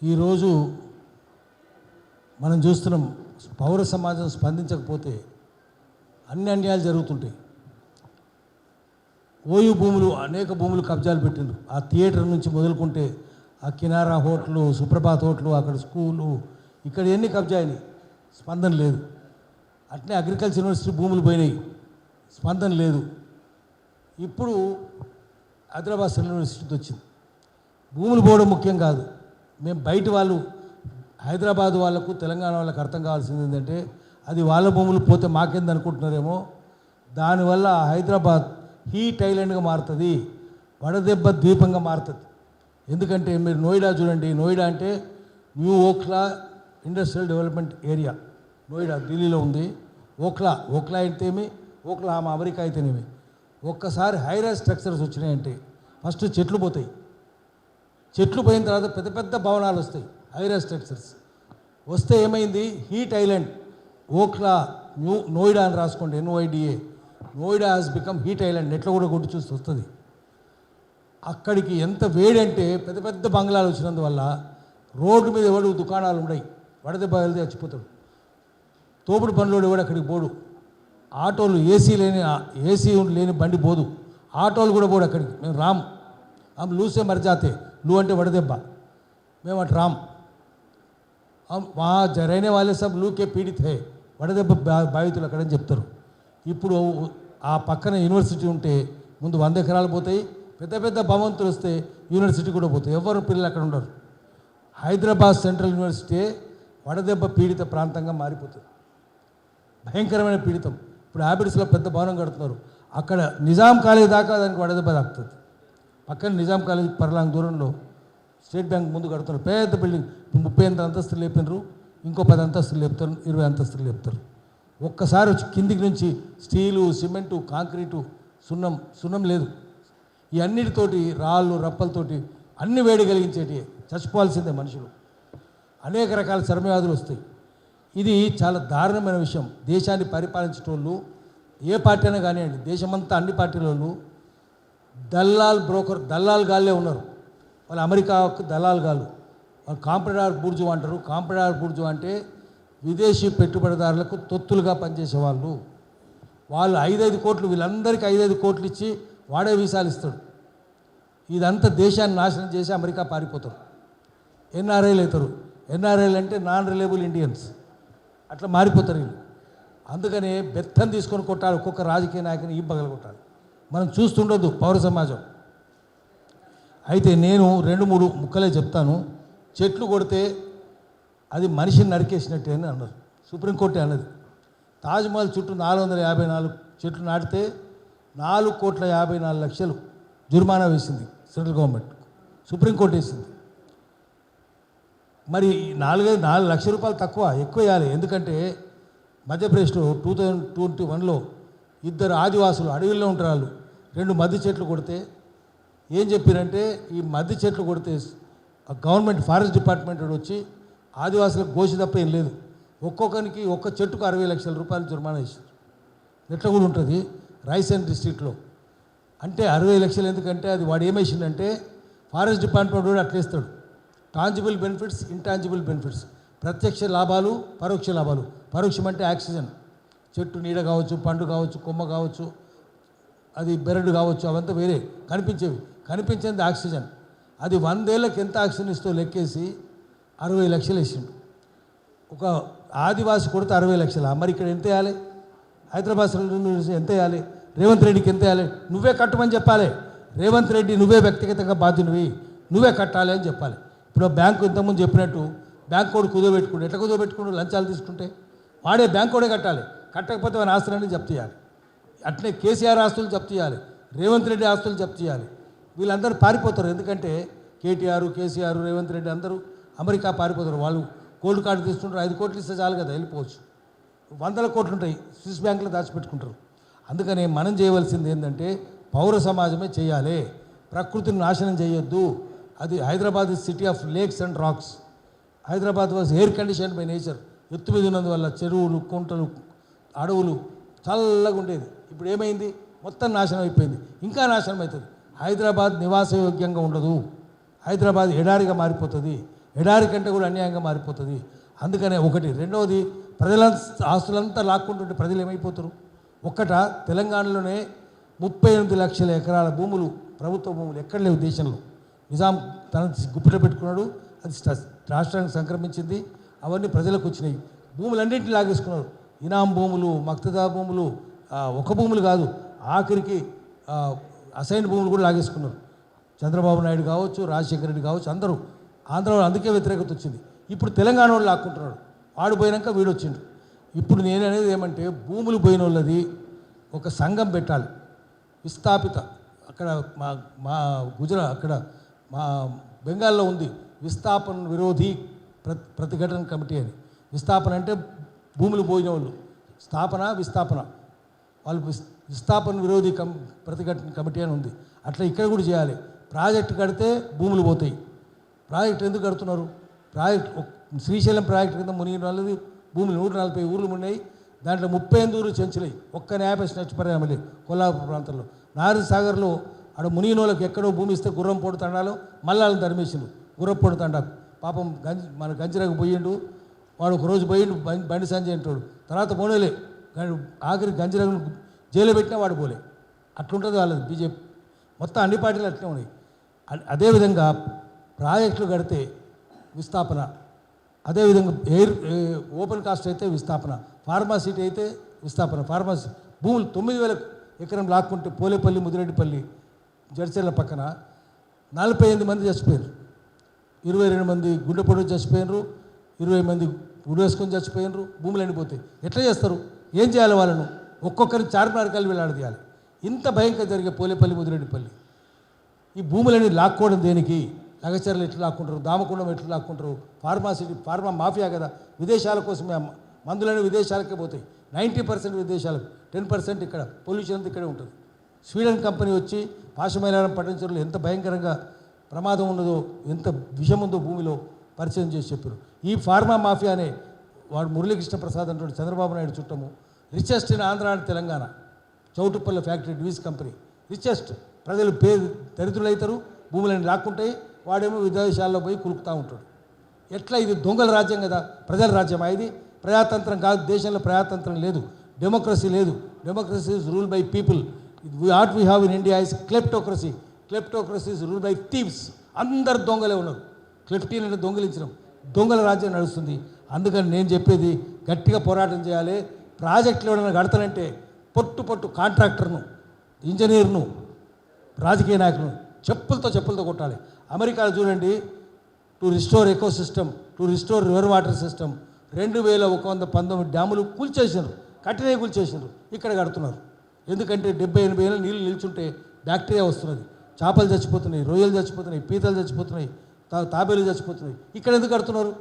ఈరోజు మనం చూస్తున్నాం, పౌర సమాజం స్పందించకపోతే అన్ని అన్యాయాలు జరుగుతుంటాయి. ఓయూ భూములు, అనేక భూములు కబ్జాలు పెట్టిండ్రు. ఆ థియేటర్ నుంచి మొదలుకుంటే ఆ కినారా హోటలు, సుప్రభాత్ హోటలు, అక్కడ స్కూలు, ఇక్కడ ఎన్ని కబ్జా అయినాయి, స్పందన లేదు. అట్లే అగ్రికల్చర్ యూనివర్సిటీ భూములు పోయినాయి, స్పందన లేదు. ఇప్పుడు హైదరాబాద్ సెంట్రల్ యూనివర్సిటీ వచ్చింది. భూములు పోవడం ముఖ్యం కాదు, మేము బయట వాళ్ళు, హైదరాబాద్ వాళ్ళకు తెలంగాణ వాళ్ళకు అర్థం కావాల్సింది ఏంటంటే, అది వాళ్ళ భూములు పోతే మాకేంది అనుకుంటున్నారేమో. దానివల్ల హైదరాబాద్ హీట్ ఐలాండ్గా మారుతుంది, వడదెబ్బ ద్వీపంగా మారుతుంది. ఎందుకంటే మీరు నోయిడా చూడండి, నోయిడా అంటే new Okhla industrial development area, Noida ఢిల్లీలో ఉంది. ఓఖ్లా అయితేమి, ఓక్లహామా అమెరికా అయితేనేమి, ఒక్కసారి హైరైజ్ స్ట్రక్చర్స్ వచ్చినాయంటే ఫస్ట్ చెట్లు పోతాయి. చెట్లు పోయిన తర్వాత పెద్ద పెద్ద భవనాలు వస్తాయి, హైరైజ్ స్ట్రక్చర్స్ వస్తే ఏమైంది, హీట్ ఐలాండ్ ఓఖ్లా నోయిడా అని రాసుకోండి, NOIDA. Noida has become heat island. నెట్లో కూడా కొట్టి చూస్తే వస్తుంది. అక్కడికి ఎంత వేడి అంటే పెద్ద పెద్ద బంగ్లాలు వచ్చినందువల్ల రోడ్డు మీద ఎవడు దుకాణాలు ఉన్నాయి, వడదెబ్బ వెళ్తే చచ్చిపోతాడు. తోపుడు పనులోడు ఎవడు అక్కడికి పోడు. ఆటోలు ఏసీ లేని బండి పోదు, ఆటోలు కూడా పోడు అక్కడికి. మేము రామ్ లూసే మరిజాతే, లూ అంటే వడదెబ్బ, మేము అటు రామ్. వహా रहने वाले सब लू के पीड़ित है, వడదెబ్బ బాధితులు అక్కడని చెప్తారు. ఇప్పుడు ఆ పక్కన యూనివర్సిటీ ఉంటే ముందు 100 ఎకరాలు పోతాయి, పెద్ద పెద్ద భవంతులు వస్తే యూనివర్సిటీ కూడా పోతాయి, ఎవరు పిల్లలు అక్కడ ఉండరు. హైదరాబాద్ సెంట్రల్ యూనివర్సిటీ వడదెబ్బ పీడిత ప్రాంతంగా మారిపోతుంది, భయంకరమైన పీడితం. ఇప్పుడు హ్యాబిట్స్లో పెద్ద భవనం కడుతున్నారు, అక్కడ నిజాం కాలేజ్ దాకా దానికి వడదెబ్బ తాకుతుంది. పక్కన నిజాం కాలేజ్ పర్లాంగ్ దూరంలో స్టేట్ బ్యాంక్ ముందు కడుతున్నారు, పెద్ద బిల్డింగ్. 38 అంతస్తులు లేపినారు, ఇంకో 10 అంతస్తులు లేపుతారు, 20 అంతస్తులు లేపుతారు. ఒక్కసారి వచ్చి కిందికి నుంచి స్టీలు, సిమెంటు, కాంక్రీటు, సున్నం లేదు. ఈ అన్నిటితోటి, రాళ్ళు రప్పలతోటి అన్ని వేడి కలిగించేటి, చచ్చిపోవాల్సిందే మనుషులు. అనేక రకాల చర్మవ్యాధులు వస్తాయి. ఇది చాలా దారుణమైన విషయం. దేశాన్ని పరిపాలించేటోళ్ళు ఏ పార్టీ అయినా కానివ్వండి, దేశమంతా అన్ని పార్టీల వాళ్ళు దల్లాల్ గాళ్ళే ఉన్నారు. వాళ్ళు అమెరికాకు దళాలు గాలు, వాళ్ళు కాంప్రడార్ బూర్జు అంటారు. కాంప్రడార్ బూర్జు అంటే విదేశీ పెట్టుబడిదారులకు తొత్తులుగా పనిచేసేవాళ్ళు. వాళ్ళు 5-5 కోట్లు, వీళ్ళందరికీ 5-5 కోట్లు ఇచ్చి వాడే వీసాలు ఇస్తాడు. ఇదంతా దేశాన్ని నాశనం చేసి అమెరికా పారిపోతారు. NRIలు అవుతారు. NRIలు అంటే నాన్ రిలయబుల్ ఇండియన్స్. అట్లా మారిపోతారు వీళ్ళు. అందుకనే బెత్తం తీసుకొని కొట్టాలి, ఒక్కొక్క రాజకీయ నాయకుని ఈ పగలు కొట్టాలి. మనం చూస్తుండొద్దు పౌర సమాజం. అయితే నేను 2-3 ముక్కలే చెప్తాను. చెట్లు కొడితే అది మనిషిని నరికేసినట్టే అని అన్నారు, సుప్రీంకోర్టే అన్నది. తాజ్మహల్ చుట్టూ 454 చెట్లు నాటితే 4,54,00,000 జుర్మానా వేసింది సెంట్రల్ గవర్నమెంట్, సుప్రీంకోర్టు వేసింది. మరి 4 లక్షల రూపాయలు ఎక్కువ వేయాలి. ఎందుకంటే మధ్యప్రదేశ్లో 2021లో 2 ఆదివాసులు అడవిలో ఉంటారు, వాళ్ళు 2 మద్ది చెట్లు కొడితే ఏం చెప్పారంటే, ఈ మద్ది చెట్లు కొడితే గవర్నమెంట్ ఫారెస్ట్ డిపార్ట్మెంట్ వచ్చి ఆదివాసులకు గోసి తప్ప ఏం లేదు, ఒక్కొక్కరికి ఒక్క చెట్టుకు 60 లక్షల రూపాయలు జుర్మానా ఇస్తారు. ఎట్లా కూడా ఉంటుంది రాయసేన్ డిస్ట్రిక్ట్లో. అంటే 60 లక్షలు ఎందుకంటే అది వాడు ఏమేసిందంటే, ఫారెస్ట్ డిపార్ట్మెంట్ కూడా అట్లా ఇస్తాడు. టాంజిబుల్ బెనిఫిట్స్, ఇంటాంజిబుల్ బెనిఫిట్స్, ప్రత్యక్ష లాభాలు, పరోక్ష లాభాలు. పరోక్షం అంటే ఆక్సిజన్, చెట్టు నీడ కావచ్చు, పండు కావచ్చు, కొమ్మ కావచ్చు, అది బెరడు కావచ్చు, అవంతా వేరే కనిపించేవి. కనిపించేది ఆక్సిజన్. అది 100 ఏళ్ళకి ఎంత ఆక్సిజన్ ఇస్తో లెక్కేసి 60 లక్షలు వేసిండు. ఒక ఆదివాసి కొడితే 60 లక్షల. మరి ఇక్కడ ఎంత వేయాలి, హైదరాబాద్ ఎంత వేయాలి, రేవంత్ రెడ్డికి ఎంత వేయాలి? నువ్వే కట్టమని చెప్పాలి. రేవంత్ రెడ్డి నువ్వే వ్యక్తిగతంగా బాధ్యునివి, నువ్వే కట్టాలి అని చెప్పాలి. ఇప్పుడు బ్యాంకు ఇంతకుముందు చెప్పినట్టు బ్యాంక్ కోడ్ కుదోబెట్టుకుంటే ఎట్లా కుదోబెట్టుకుంటూ లంచాలు తీసుకుంటే వాడే బ్యాంక్ కోడే కట్టాలి. కట్టకపోతే వాని ఆస్తులన్నీ జప్తు చేయాలి. అట్లే కేసీఆర్ ఆస్తులు జప్తు చేయాలి, రేవంత్ రెడ్డి ఆస్తులు జప్తు చేయాలి. వీళ్ళందరూ పారిపోతారు. ఎందుకంటే కేటీఆర్, కేసీఆర్, రేవంత్ రెడ్డి అందరూ అమెరికా పారిపోతారు. వాళ్ళు గోల్డ్ కార్డు తీసుకుంటారు, 5 కోట్లు ఇస్తే చాలు కదా, వెళ్ళిపోవచ్చు. 100 కోట్లు ఉంటాయి, స్విస్ బ్యాంకులో దాచిపెట్టుకుంటారు. అందుకని మనం చేయవలసింది ఏంటంటే, పౌర సమాజమే చేయాలి. ప్రకృతిని నాశనం చేయొద్దు. అది Hyderabad city of lakes and rocks. Hyderabad was air condition by nature. ఎత్తు మీద ఉన్నందువల్ల చెరువులు, కుంటలు, అడవులు చల్లగా ఉండేది. ఇప్పుడు ఏమైంది, మొత్తం నాశనం అయిపోయింది, ఇంకా నాశనం అవుతుంది. హైదరాబాద్ నివాసయోగ్యంగా ఉండదు, హైదరాబాద్ ఎడారిగా మారిపోతుంది. ఎడారి కంటే కూడా అన్యాయంగా మారిపోతుంది. అందుకనే ఒకటి. రెండవది, ప్రజల ఆస్తులంతా లాక్కుంటుంటే ప్రజలు ఏమైపోతారు? తెలంగాణలోనే 38 లక్షల ఎకరాల భూములు, ప్రభుత్వ భూములు ఎక్కడ లేవు దేశంలో. నిజాం తన గుప్పిట పెట్టుకున్నాడు, అది రాష్ట్రానికి సంక్రమించింది, అవన్నీ ప్రజలకు వచ్చినాయి. భూములన్నింటినీ లాగేసుకున్నారు. ఇనాం భూములు, మక్తదా భూములు, ఒక భూములు కాదు, ఆఖరికి అసైన్ భూములు కూడా లాగేసుకున్నారు. చంద్రబాబు నాయుడు కావచ్చు, రాజశేఖర రెడ్డి కావచ్చు, అందరూ ఆంధ్రలో అందుకే వ్యతిరేకత వచ్చింది. ఇప్పుడు తెలంగాణ వాళ్ళు లాక్కుంటున్నాడు. వాడు పోయినాక వీడు వచ్చిండు. ఇప్పుడు నేను అనేది ఏమంటే, భూములు పోయిన వాళ్ళది ఒక సంఘం పెట్టాలి, విస్థాపిత. అక్కడ మా గుజరాత్, అక్కడ మా బెంగాల్లో ఉంది విస్థాపన విరోధి ప్రతిఘటన కమిటీ అని. విస్థాపన అంటే భూములు పోయిన వాళ్ళు, విస్థాపన వాళ్ళు విస్థాపన విరోధి ప్రతిఘటన కమిటీ అని ఉంది. అట్లా ఇక్కడ కూడా చేయాలి. ప్రాజెక్టు కడితే భూములు పోతాయి. ప్రాజెక్టు ఎందుకు కడుతున్నారు? శ్రీశైలం ప్రాజెక్టు కింద మునిగిన వాళ్ళది భూములు 140 ఊర్లు ఉన్నాయి. దాంట్లో 38 ఊర్లు చెంచులై, ఒక్క న్యాయపేసి నచ్చిపర్యామ లేదు కొల్లాపూర్ ప్రాంతంలో. నారాయణ సాగర్లో ఆడ మునిగిన వాళ్ళకి ఎక్కడో భూమి ఇస్తే గుర్రం పొడు తండాలో మల్లాలను ధర్మేసిండు. గుర్రం పొడు తండాకు పాపం మన గంజిరాకు పోయిండు. వాడు ఒకరోజు పోయిండు, బండి సంజయ్ అంటాడు, తర్వాత పోనేలే. ఆఖరి గంజిరాకును జైలు పెట్టినా వాడు పోలే. అట్లుంటుంది వాళ్ళది బీజేపీ. మొత్తం అన్ని పార్టీలు అట్లే ఉన్నాయి. అదేవిధంగా ప్రాజెక్టులు కడితే విస్థాపన, అదేవిధంగా ఓపెన్ కాస్ట్ అయితే విస్థాపన, ఫార్మాసిటీ అయితే విస్థాపన. ఫార్మాసి భూములు 9,000 ఎకరం లాక్కుంటే పోలేపల్లి, ముదిరెడ్డిపల్లి, జడ్చర్ల పక్కన 48 మంది చచ్చిపోయారు. 22 మంది గుండెపోటు చచ్చిపోయినారు, 20 మంది ఉడేసుకొని చచ్చిపోయినారు. భూములు ఎండిపోతాయి. ఎట్లా చేస్తారు? ఏం చేయాలి వాళ్ళను? ఒక్కొక్కరిని చార్మినార్కాలు వెళ్ళాడదీయాలి. ఇంత భయంకర జరిగే పోలేపల్లి, ముదిరెడ్డిపల్లి. ఈ భూములని లాక్కోవడం దేనికి? లగచర్లు ఎట్లా లాక్కుంటారు, దామకుండం ఎట్లా లాక్కుంటారు? ఫార్మా మాఫియా కదా. విదేశాల కోసమే మందులని విదేశాలకే పోతాయి. 90% విదేశాలకు, 10% ఇక్కడ. పొల్యూషన్ అంతా ఇక్కడే ఉంటుంది. స్వీడన్ కంపెనీ వచ్చి పాశమైలారం పట్టించడంలో ఎంత భయంకరంగా ప్రమాదం ఉన్నదో, ఎంత విషం ఉందో భూమిలో పరిచయం చేసి చెప్పారు. ఈ ఫార్మా మాఫియానే వాడు మురళీకృష్ణ ప్రసాద్ అంటాడు, చంద్రబాబు నాయుడు చుట్టము. Richest in Andhra and Telangana. చౌటుప్పల్ల ఫ్యాక్టరీ, డివిస్ కంపెనీ రిచెస్ట్. ప్రజలు దరిద్రులు అవుతారు, భూములను లాక్కుంటాయి, వాడేమో విదేశాల్లో పోయి కులుకుతూ ఉంటాడు. ఎట్లా? ఇది దొంగల రాజ్యం కదా, ప్రజల రాజ్యం. ఇది ప్రజాతంత్రం కాదు. దేశంలో ప్రజాతంత్రం లేదు, డెమోక్రసీ లేదు. Democracy is rule by people. What we have in India is kleptocracy. Kleptocracy is rule by thieves. అందరు దొంగలే ఉన్నారు. క్లెప్టీన్ అంటే దొంగలించడం. దొంగల రాజ్యం నడుస్తుంది. అందుకని నేను చెప్పేది, గట్టిగా పోరాటం చేయాలి. ప్రాజెక్టులు ఎవరైనా కడతానంటే పొట్టు కాంట్రాక్టర్ను, ఇంజనీర్ను, రాజకీయ నాయకులను చెప్పులతో కొట్టాలి. అమెరికాలో చూడండి, to restore eco system, to restore river water system 2119 డ్యాములు కూల్చేసినారు, కట్టినే కూల్చేసినారు. ఇక్కడ కడుతున్నారు. ఎందుకంటే 70-80 ఏళ్ళు నీళ్ళు నిల్చుంటే బ్యాక్టీరియా వస్తున్నది, చేపలు చచ్చిపోతున్నాయి, రొయ్యలు చచ్చిపోతున్నాయి, పీతలు చచ్చిపోతున్నాయి, తాబేలు చచ్చిపోతున్నాయి. ఇక్కడ ఎందుకు కడుతున్నారు?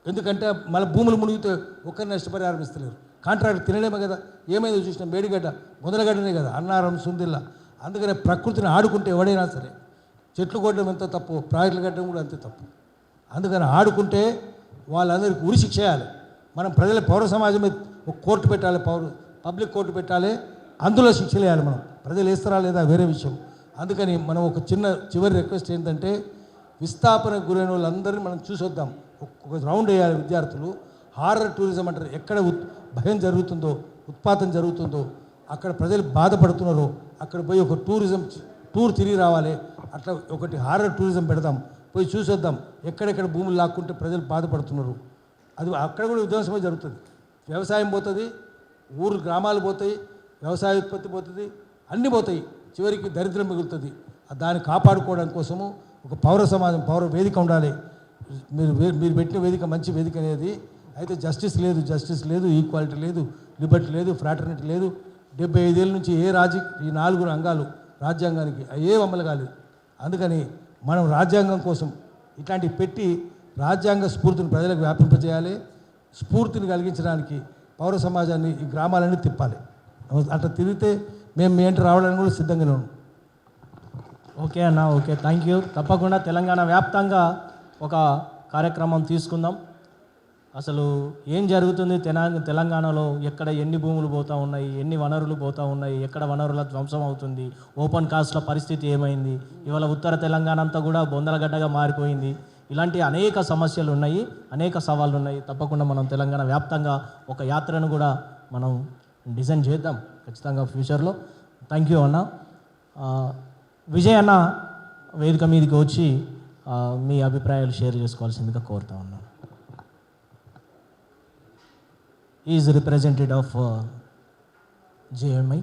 ఎందుకంటే మన భూములు మునిగితే ఒక్కరి నష్టపరిహారం ఇస్తలేరు. కాంట్రాక్ట్ తినలేమే కదా. ఏమైందో చూసినా మేడిగడ్డ, మొదలగడ్డనే కదా, అన్నారం, సుందిల్లా. అందుకనే ప్రకృతిని ఆడుకుంటే ఎవడైనా సరే, చెట్లు కొట్టడం ఎంత తప్పు, ప్రాజెక్టులు కట్టడం కూడా అంతే తప్పు. అందుకని ఆడుకుంటే వాళ్ళందరికీ ఉరి శిక్ష చేయాలి. మనం ప్రజల పౌర సమాజం మీద ఒక కోర్టు పెట్టాలి, పబ్లిక్ కోర్టు పెట్టాలి, అందులో శిక్షలు వేయాలి. మనం ప్రజలు వేస్తారా లేదా వేరే విషయం. అందుకని మనం ఒక చివరి రిక్వెస్ట్ ఏంటంటే, విస్థాపనకు గురైన వాళ్ళందరినీ మనం చూసొద్దాం. ఒక రౌండ్ వేయాలి. విద్యార్థులు హారర్ టూరిజం అంటారు. ఎక్కడ భయం జరుగుతుందో, ఉత్పాతం జరుగుతుందో, అక్కడ ప్రజలు బాధపడుతున్నారో అక్కడ పోయి ఒక టూర్ తిరిగి రావాలి. అట్లా ఒకటి హారర్ టూరిజం పెడదాం, పోయి చూసొద్దాం ఎక్కడెక్కడ భూములు లాక్కుంటే ప్రజలు బాధపడుతున్నారు. అది అక్కడ కూడా విధ్వంసమే జరుగుతుంది. వ్యవసాయం పోతుంది, గ్రామాలు పోతాయి, వ్యవసాయ ఉత్పత్తి పోతుంది, అన్నీ పోతాయి. చివరికి దరిద్రం మిగులుతుంది. దాన్ని కాపాడుకోవడం కోసము ఒక పౌర సమాజం, పౌర వేదిక ఉండాలి. మీరు పెట్టిన వేదిక మంచి వేదిక అనేది. అయితే జస్టిస్ లేదు, ఈక్వాలిటీ లేదు, లిబర్టీ లేదు, ఫ్రాటర్నిటీ లేదు. 75 ఏళ్ళ నుంచి ఈ 4 రంగాలు రాజ్యాంగానికి ఏ అమలు కాలేదు. అందుకని మనం రాజ్యాంగం కోసం ఇట్లాంటివి పెట్టి రాజ్యాంగ స్ఫూర్తిని ప్రజలకు వ్యాపింపజేయాలి. స్ఫూర్తిని కలిగించడానికి పౌర సమాజాన్ని, ఈ గ్రామాలన్నీ తిప్పాలి. అట్లా తిరిగితే మేము మీ ఇంటి రావడానికి కూడా సిద్ధంగానే ఉన్నాం. ఓకే అన్న, ఓకే, థ్యాంక్ యూ. తప్పకుండా తెలంగాణ వ్యాప్తంగా ఒక కార్యక్రమం తీసుకుందాం. అసలు ఏం జరుగుతుంది తెలంగాణలో, ఎక్కడ ఎన్ని భూములు పోతూ ఉన్నాయి, ఎన్ని వనరులు పోతూ ఉన్నాయి, ఎక్కడ వనరుల ధ్వంసం అవుతుంది, ఓపెన్ కాస్ట్ల పరిస్థితి ఏమైంది, ఇవాళ ఉత్తర తెలంగాణ అంతా కూడా బొందలగడ్డగా మారిపోయింది. ఇలాంటి అనేక సమస్యలు ఉన్నాయి, అనేక సవాళ్ళు ఉన్నాయి. తప్పకుండా మనం తెలంగాణ వ్యాప్తంగా ఒక యాత్రను కూడా మనం డిజైన్ చేద్దాం ఖచ్చితంగా ఫ్యూచర్లో. థ్యాంక్ యూ అన్న. విజయ్ అన్న వేదిక మీదకి వచ్చి మీ అభిప్రాయాలు షేర్ చేసుకోవాల్సిందిగా కోరుతా ఉన్నాను. Is representative of JMI.